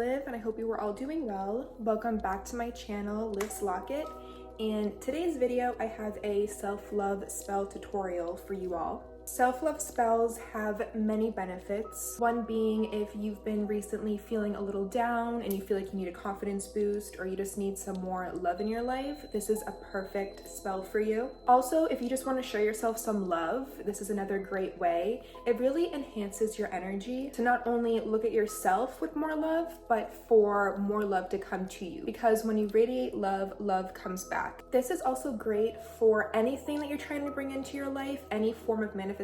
Liv, and I hope you are all doing well. Welcome back to my channel, Liv's Locket. In today's video, I have a self-love spell tutorial for you all. Self-love spells have many benefits. One being if you've been recently feeling a little down and you feel like you need a confidence boost or you just need some more love in your life, this is a perfect spell for you. Also, if you just want to show yourself some love, this is another great way. It really enhances your energy to not only look at yourself with more love, but for more love to come to you. Because when you radiate love, love comes back. This is also great for anything that you're trying to bring into your life, any form of manifestation.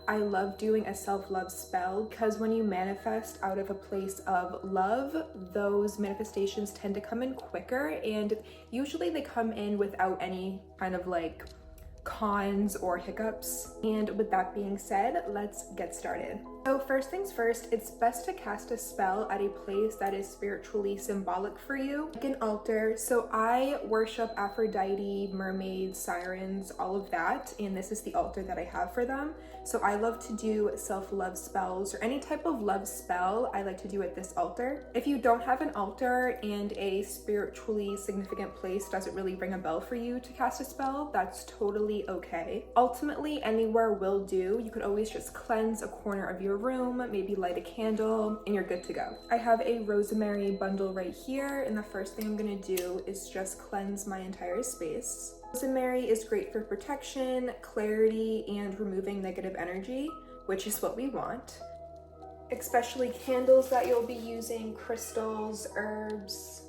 I love doing a self-love spell because when you manifest out of a place of love, those manifestations tend to come in quicker, and usually they come in without any kind of like cons or hiccups. And with that being said, let's get started. So first things first, it's best to cast a spell at a place that is spiritually symbolic for you, like an altar. So I worship Aphrodite, mermaids, sirens, all of that, and this is the altar that I have for them. So I love to do self-love spells or any type of love spell I like to do at this altar. If you don't have an altar and a spiritually significant place doesn't really ring a bell for you to cast a spell, that's totally okay. Ultimately, anywhere will do. You could always just cleanse a corner of your room, maybe light a candle, and you're good to go. I have a rosemary bundle right here, and the first thing I'm gonna do is just cleanse my entire space. Rosemary is great for protection, clarity, and removing negative energy, which is what we want. Especially candles that you'll be using, crystals, herbs.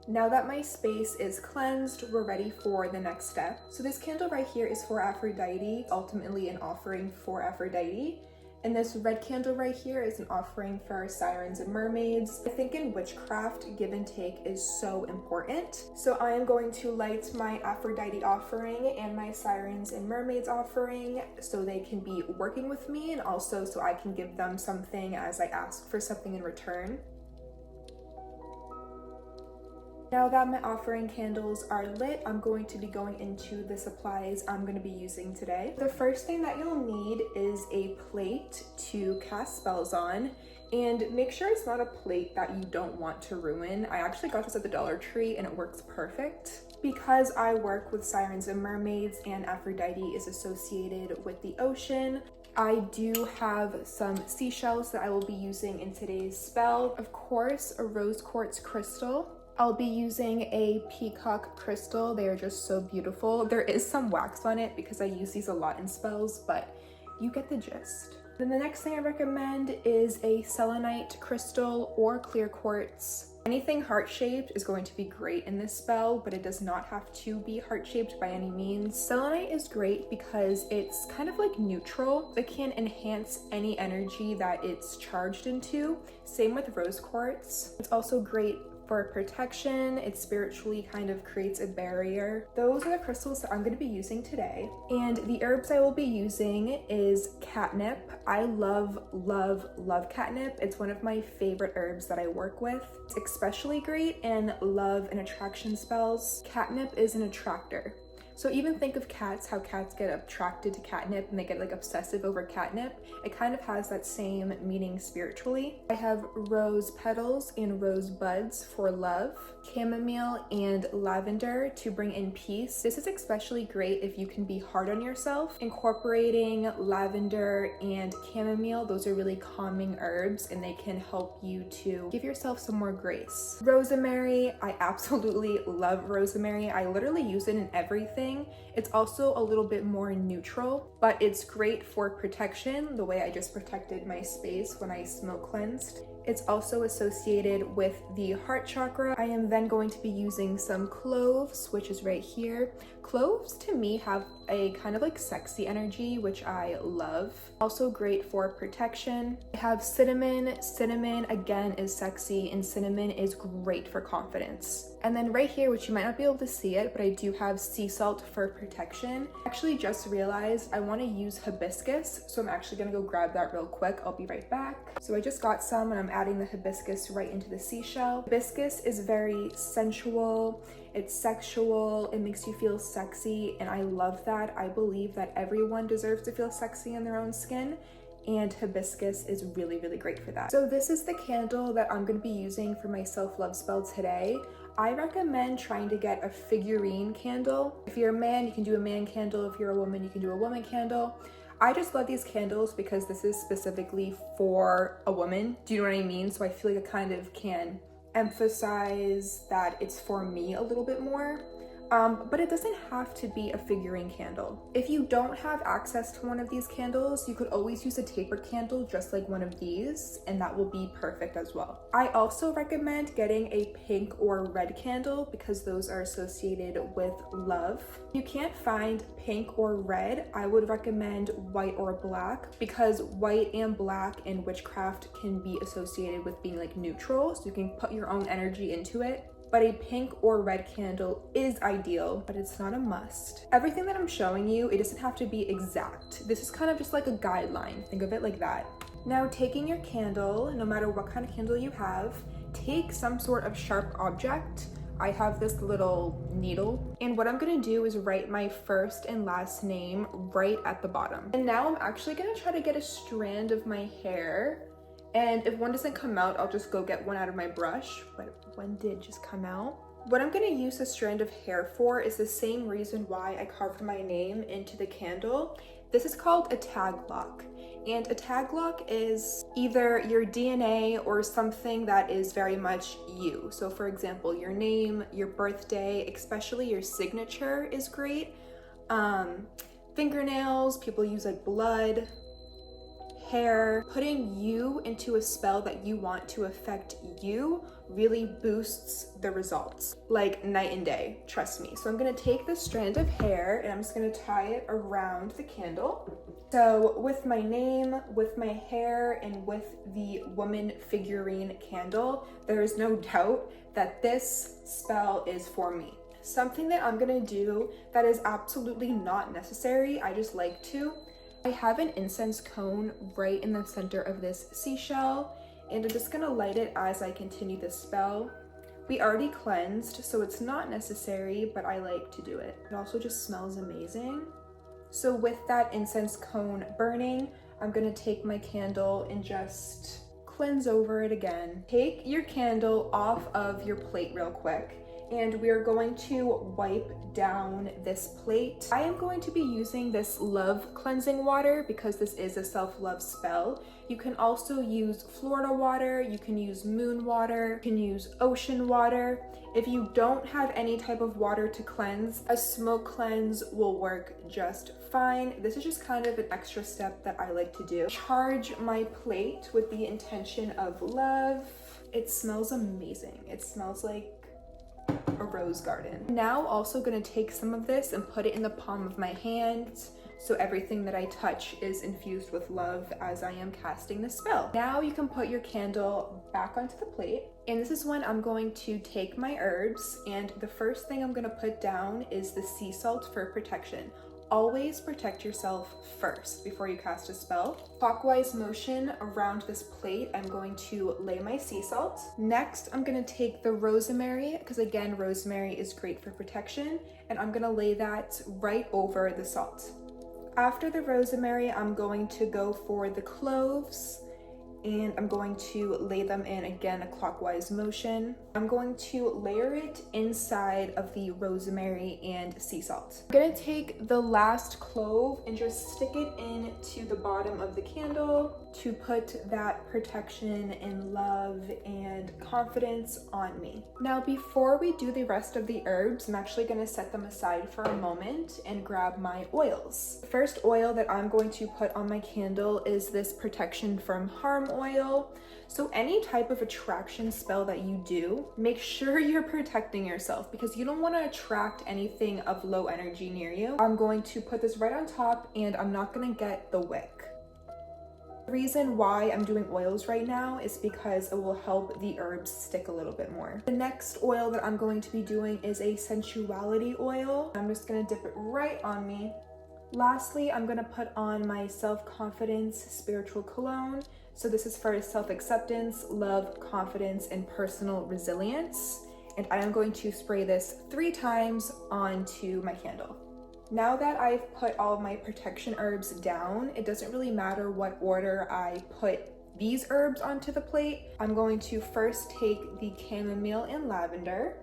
Now that my space is cleansed, we're ready for the next step. So this candle right here is for Aphrodite, ultimately an offering for Aphrodite. And this red candle right here is an offering for sirens and mermaids. I think in witchcraft, give and take is so important. So I am going to light my Aphrodite offering and my sirens and mermaids offering so they can be working with me, and also so I can give them something as I ask for something in return. Now that my offering candles are lit, I'm going to be going into the supplies I'm going to be using today. The first thing that you'll need is a plate to cast spells on, and make sure it's not a plate that you don't want to ruin. I actually got this at the Dollar Tree and it works perfect. Because I work with sirens and mermaids and Aphrodite is associated with the ocean, I do have some seashells that I will be using in today's spell. Of course, a rose quartz crystal. I'll be using a peacock crystal. They are just so beautiful. There is some wax on it because I use these a lot in spells, but you get the gist. Then the next thing I recommend is a selenite crystal or clear quartz. Anything heart-shaped is going to be great in this spell, but it does not have to be heart-shaped by any means. Selenite is great because it's kind of like neutral. It can enhance any energy that it's charged into. Same with rose quartz. It's also great for protection. It spiritually kind of creates a barrier. Those are the crystals that I'm going to be using today. And the herbs I will be using is catnip. I love, love, love catnip. It's one of my favorite herbs that I work with. It's especially great in love and attraction spells. Catnip is an attractor. So even think of cats, how cats get attracted to catnip and they get like obsessive over catnip. It kind of has that same meaning spiritually. I have rose petals and rose buds for love, chamomile and lavender to bring in peace. This is especially great if you can be hard on yourself. Incorporating lavender and chamomile, those are really calming herbs and they can help you to give yourself some more grace. Rosemary, I absolutely love rosemary. I literally use it in everything. It's also a little bit more neutral, but it's great for protection, the way I just protected my space when I smoke cleansed. It's also associated with the heart chakra. I am then going to be using some cloves, which is right here. Cloves to me have a kind of like sexy energy, which I love. Also great for protection. I have cinnamon. Cinnamon again is sexy, and cinnamon is great for confidence. And then right here, which you might not be able to see it, but I do have sea salt for protection. I actually just realized I want to use hibiscus, so I'm actually gonna go grab that real quick. I'll be right back. So I just got some and I'm adding the hibiscus right into the seashell. Hibiscus is very sensual, it's sexual, it makes you feel sexy, and I love that. I believe that everyone deserves to feel sexy in their own skin, and hibiscus is really, really great for that. So this is the candle that I'm going to be using for my self-love spell today. I recommend trying to get a figurine candle. If you're a man, you can do a man candle. If you're a woman, you can do a woman candle. I just love these candles because this is specifically for a woman. Do you know what I mean? So I feel like it kind of can emphasize that it's for me a little bit more. But it doesn't have to be a figurine candle. If you don't have access to one of these candles, you could always use a taper candle just like one of these, and that will be perfect as well. I also recommend getting a pink or red candle because those are associated with love. If you can't find pink or red, I would recommend white or black because white and black in witchcraft can be associated with being like neutral, so you can put your own energy into it. But a pink or red candle is ideal, but it's not a must. Everything that I'm showing you, it doesn't have to be exact. This is kind of just like a guideline. Think of it like that. Now, taking your candle, no matter what kind of candle you have, take some sort of sharp object. I have this little needle, and what I'm gonna do is write my first and last name right at the bottom. And now I'm actually gonna try to get a strand of my hair. And if one doesn't come out, I'll just go get one out of my brush, but one did just come out. What I'm gonna use a strand of hair for is the same reason why I carved my name into the candle. This is called a tag lock. And a tag lock is either your DNA or something that is very much you. So for example, your name, your birthday, especially your signature is great. Fingernails, people use like blood, hair. Putting you into a spell that you want to affect you really boosts the results, like night and day, trust me. So I'm gonna take this strand of hair and I'm just gonna tie it around the candle. So with my name, with my hair, and with the woman figurine candle, there is no doubt that this spell is for me. Something that I'm gonna do that is absolutely not necessary, I just like to, I have an incense cone right in the center of this seashell, and I'm just gonna light it as I continue this spell. We already cleansed, so it's not necessary, but I like to do it. It also just smells amazing. So with that incense cone burning, I'm gonna take my candle and just cleanse over it again. Take your candle off of your plate real quick, and we are going to wipe down this plate. I am going to be using this love cleansing water because this is a self-love spell. You can also use Florida water, you can use moon water, you can use ocean water. If you don't have any type of water to cleanse, a smoke cleanse will work just fine. This is just kind of an extra step that I like to do. Charge my plate with the intention of love. It smells amazing. It smells like a rose garden. Now also gonna take some of this and put it in the palm of my hand so everything that I touch is infused with love as I am casting the spell. Now you can put your candle back onto the plate, and this is when I'm going to take my herbs, and the first thing I'm gonna put down is the sea salt for protection. Always protect yourself first before you cast a spell. Clockwise motion around this plate, I'm going to lay my sea salt. Next, I'm gonna take the rosemary, because again, rosemary is great for protection, and I'm gonna lay that right over the salt. After the rosemary, I'm going to go for the cloves, and I'm going to lay them in again a clockwise motion. I'm going to layer it inside of the rosemary and sea salt. I'm gonna take the last clove and just stick it into the bottom of the candle to put that protection and love and confidence on me. Now, before we do the rest of the herbs, I'm actually gonna set them aside for a moment and grab my oils. The first oil that I'm going to put on my candle is this protection from harm oil. So any type of attraction spell that you do, make sure you're protecting yourself because you don't want to attract anything of low energy near you. I'm going to put this right on top and I'm not going to get the wick. The reason why I'm doing oils right now is because it will help the herbs stick a little bit more. The next oil that I'm going to be doing is a sensuality oil. I'm just going to dip it right on me. Lastly, I'm going to put on my self-confidence spiritual cologne. So this is for self-acceptance, love, confidence, and personal resilience. And I am going to spray this 3 times onto my candle. Now that I've put all of my protection herbs down, it doesn't really matter what order I put these herbs onto the plate. I'm going to first take the chamomile and lavender.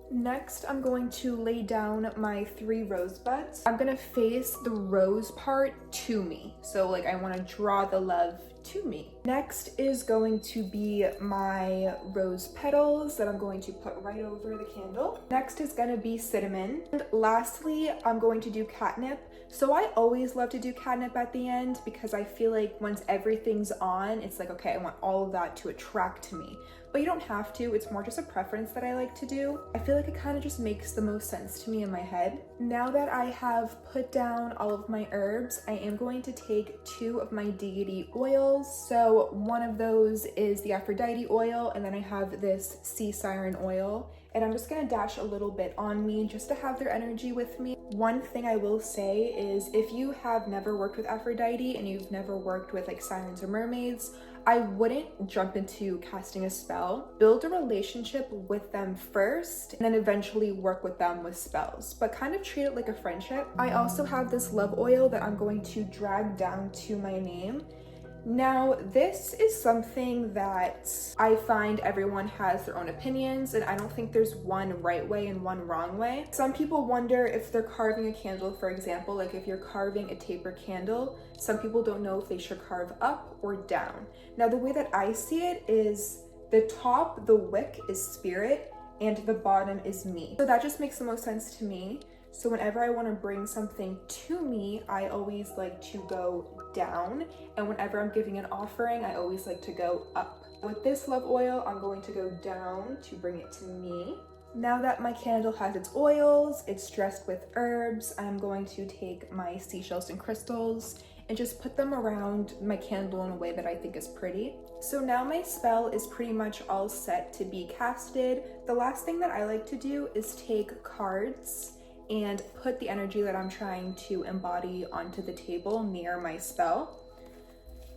Next, I'm going to lay down my 3 rosebuds. I'm gonna face the rose part to me. So like I wanna draw the love to me. Next is going to be my rose petals that I'm going to put right over the candle. Next is gonna be cinnamon. And lastly, I'm going to do catnip. So I always love to do catnip at the end because I feel like once everything's on, it's like, okay, I want all of that to attract to me. But you don't have to, it's more just a preference that I like to do. I feel like it kind of just makes the most sense to me in my head. Now that I have put down all of my herbs, I am going to take 2 of my deity oils. So one of those is the Aphrodite oil, and then I have this sea siren oil. And I'm just gonna dash a little bit on me just to have their energy with me. One thing I will say is if you have never worked with Aphrodite and you've never worked with like sirens or mermaids, I wouldn't jump into casting a spell. Build a relationship with them first and then eventually work with them with spells, but kind of treat it like a friendship. I also have this love oil that I'm going to drag down to my name. Now, this is something that I find everyone has their own opinions, and I don't think there's one right way and one wrong way. Some people wonder if they're carving a candle, for example, like if you're carving a taper candle, some people don't know if they should carve up or down. Now, the way that I see it is the top, the wick is spirit, and the bottom is me. So that just makes the most sense to me. So whenever I want to bring something to me, I always like to go down. And whenever I'm giving an offering, I always like to go up. With this love oil, I'm going to go down to bring it to me. Now that my candle has its oils, it's dressed with herbs, I'm going to take my seashells and crystals and just put them around my candle in a way that I think is pretty. So now my spell is pretty much all set to be casted. The last thing that I like to do is take cards and put the energy that I'm trying to embody onto the table near my spell.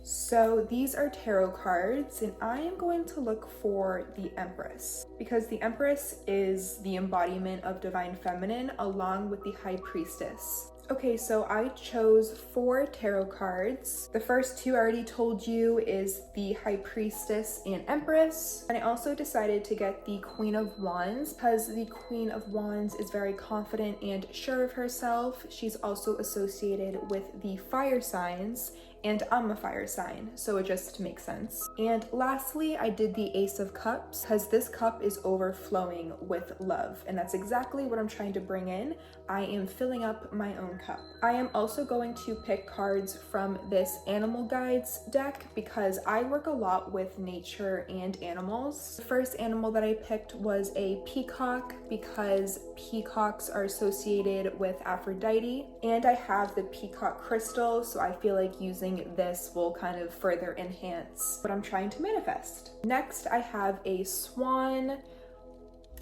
So these are tarot cards, and I am going to look for the Empress because the Empress is the embodiment of Divine Feminine along with the High Priestess. Okay, so I chose 4 tarot cards. The first 2 I already told you is the High Priestess and Empress. And I also decided to get the Queen of Wands because the Queen of Wands is very confident and sure of herself. She's also associated with the fire signs, and I'm a fire sign, so it just makes sense. And lastly, I did the Ace of Cups because this cup is overflowing with love, and that's exactly what I'm trying to bring in. I am filling up my own cup. I am also going to pick cards from this Animal Guides deck because I work a lot with nature and animals. The first animal that I picked was a peacock because peacocks are associated with Aphrodite, and I have the peacock crystal, so I feel like using this will kind of further enhance what I'm trying to manifest. Next, I have a swan.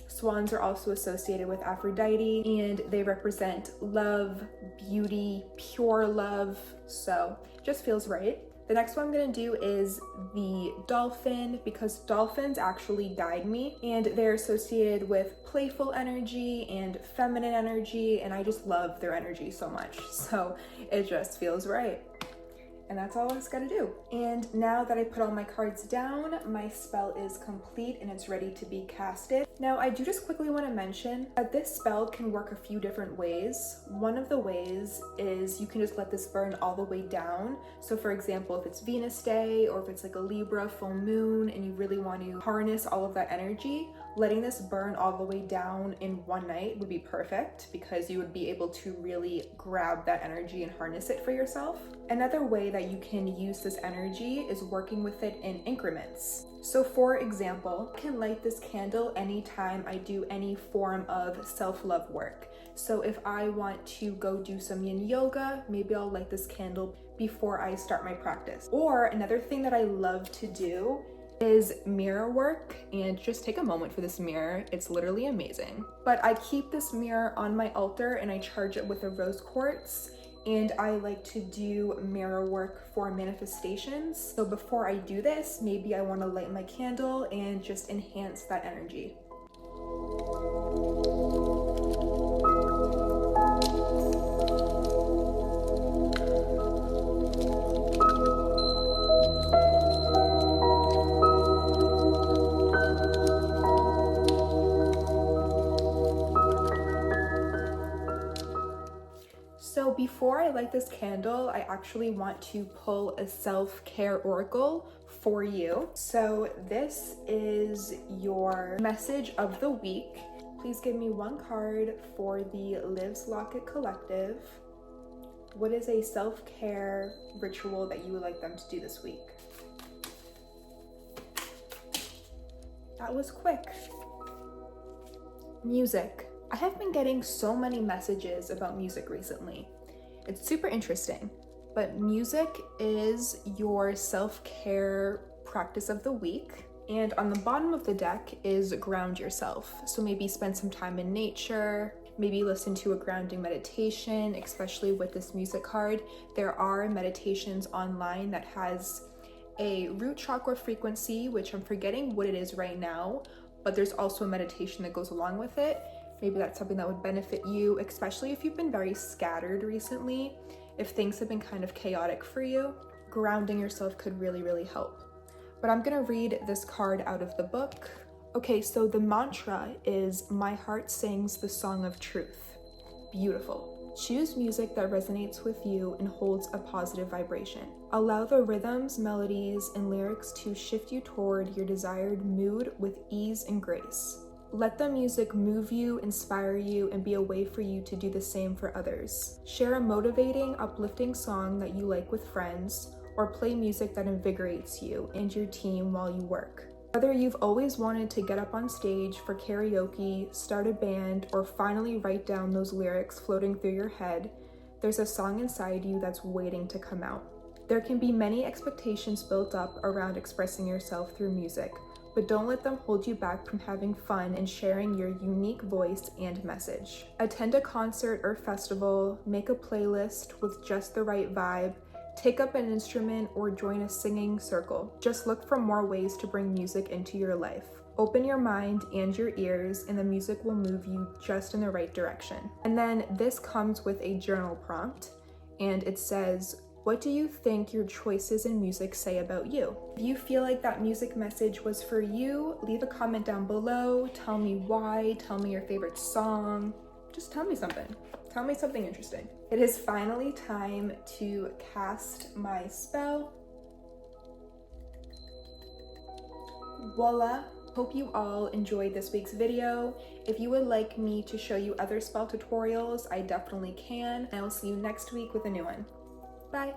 Swans are also associated with Aphrodite, and they represent love, beauty, pure love, so just feels right. The next one I'm gonna do is the dolphin because dolphins actually guide me, and they're associated with playful energy and feminine energy, and I just love their energy so much, so it just feels right. And that's all I just gotta do. And now that I put all my cards down, my spell is complete and it's ready to be casted. Now, I do just quickly want to mention that this spell can work a few different ways. One of the ways is you can just let this burn all the way down. So for example, if it's Venus Day or if it's like a Libra full moon and you really want to harness all of that energy, letting this burn all the way down in one night would be perfect because you would be able to really grab that energy and harness it for yourself. Another way that you can use this energy is working with it in increments. So for example, I can light this candle anytime I do any form of self-love work. So if I want to go do some yin yoga, maybe I'll light this candle before I start my practice. Or another thing that I love to do is mirror work, and just take a moment for this mirror. It's literally amazing. But I keep this mirror on my altar and I charge it with a rose quartz, and I like to do mirror work for manifestations. So before I do this, maybe I want to light my candle and just enhance that energy. before I light this candle, I actually want to pull a self-care oracle for you. So this is your message of the week. Please give me one card for the Lives Locket Collective. What is a self-care ritual that you would like them to do this week? That was quick. Music. I have been getting so many messages about music recently. It's super interesting, but music is your self-care practice of the week. And on the bottom of the deck is ground yourself. So maybe spend some time in nature, maybe listen to a grounding meditation, especially with this music card. There are meditations online that has a root chakra frequency, which I'm forgetting what it is right now, but there's also a meditation that goes along with it. Maybe that's something that would benefit you, especially if you've been very scattered recently. If things have been kind of chaotic for you, grounding yourself could really, really help. But I'm gonna read this card out of the book. Okay, so the mantra is, "My heart sings the song of truth." Beautiful. Choose music that resonates with you and holds a positive vibration. Allow the rhythms, melodies, and lyrics to shift you toward your desired mood with ease and grace. Let the music move you, inspire you, and be a way for you to do the same for others. Share a motivating, uplifting song that you like with friends, or play music that invigorates you and your team while you work. Whether you've always wanted to get up on stage for karaoke, start a band, or finally write down those lyrics floating through your head, there's a song inside you that's waiting to come out. There can be many expectations built up around expressing yourself through music, but don't let them hold you back from having fun and sharing your unique voice and message. Attend a concert or festival, make a playlist with just the right vibe, take up an instrument, or join a singing circle. Just look for more ways to bring music into your life. Open your mind and your ears, and the music will move you just in the right direction. And then this comes with a journal prompt, and it says, "What do you think your choices in music say about you?" If you feel like that music message was for you, leave a comment down below. Tell me why, tell me your favorite song. Just tell me something. Tell me something interesting. It is finally time to cast my spell. Voila! Hope you all enjoyed this week's video. If you would like me to show you other spell tutorials, I definitely can. I will see you next week with a new one. Bye!